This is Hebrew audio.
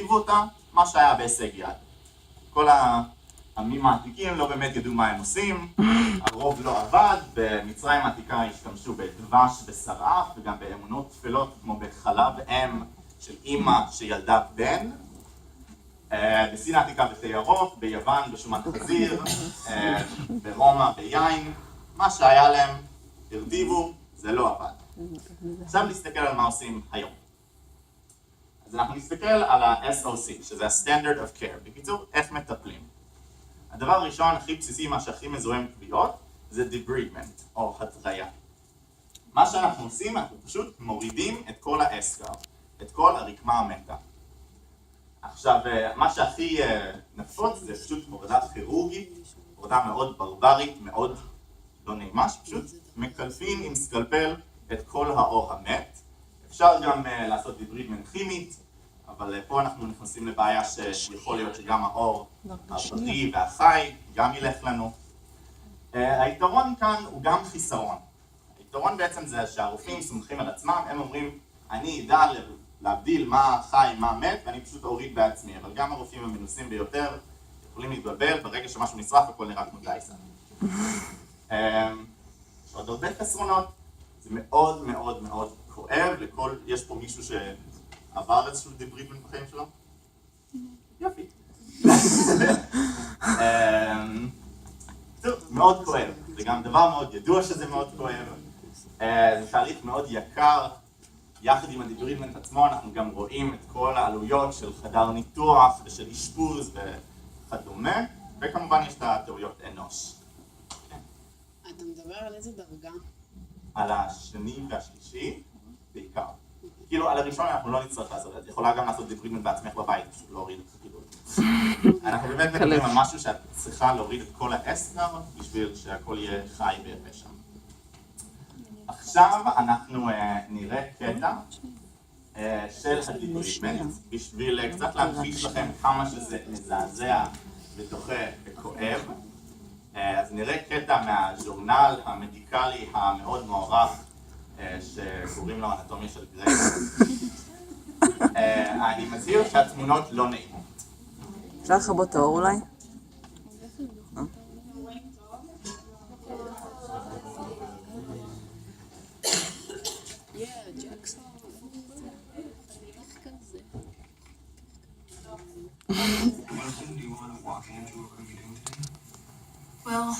הרטיבו אותה, מה שהיה בהישג יד. כל העמים העתיקים לא באמת ידעו מה הם עושים, הרוב לא עבד, במצרים העתיקה השתמשו בדבש ושרף וגם באמונות תפלות כמו בחלב אם של אמא שילדה בן, בסין העתיקה בתה ירוק, ביוון בשומן חזיר, ברומא ביין, מה שהיה להם הרטיבו, זה לא עבד. עכשיו נסתכל על מה עושים היום. אז אנחנו נסתכל על ה-SOC, שזה ה-Standard of Care. בקיצור, איך מטפלים. הדבר הראשון, הכי בסיסי, מה שהכי מזוהה עם כוויות, זה debridement, או התריה. מה שאנחנו עושים, אנחנו פשוט מורידים את כל האסקר, את כל הרקמה המתה. עכשיו, מה שהכי נפוץ זה פשוט הורדה כירורגית, הורדה מאוד ברברית, מאוד לא נעימה, שפשוט מקלפים עם סקלפל את כל האור המת. אפשר גם לעשות debridement כימית, אבל פה אנחנו נכנסים לבעיה שיכול להיות שגם האור הבריא והחי גם ילך לנו. היתרון כאן הוא גם חיסרון. היתרון בעצם זה שהרופאים סומכים על עצמם, הם אומרים, אני אדע להבדיל מה חי, מה מת, ואני פשוט אוריד בעצמי. אבל גם הרופאים המנוסים ביותר יכולים להתבלבל, ברגע שמשהו נשרף הכל נראה כמו דייסה. יש עוד הרבה חסרונות, זה מאוד מאוד מאוד כואב לכל, יש פה מישהו שעבר איזשהו debridement בחיים שלו? יופי. טוב, מאוד כואב, זה גם דבר מאוד ידוע שזה מאוד כואב, זה תהליך מאוד יקר, יחד עם ה-debridement עצמו אנחנו גם רואים את כל העלויות של חדר ניתוח ושל אשפוז וכדומה, וכמובן יש את הטעויות אנוש. אתה מדבר על איזה דרגה? על השני והשלישי בעיקר. כאילו על הראשון אנחנו לא נצטרך לעשות את זה, יכולה גם לעשות debridement בעצמך בבית, פשוט להוריד את החידוד. אנחנו באמת מדברים על משהו שאת צריכה להוריד את כל האסקר בשביל שהכל יהיה חי ויפה שם. עכשיו אנחנו נראה קטע של ה-debridement בשביל קצת להמחיש לכם כמה שזה מזעזע ודוחה וכואב. אז נראה קטע מהז'ורנל המדיקלי המאוד מוערך שקוראים לו אנטומיה של גריי. אני מזהיר שהתמונות לא נעימות. אפשר לכבות את האור אולי? Well,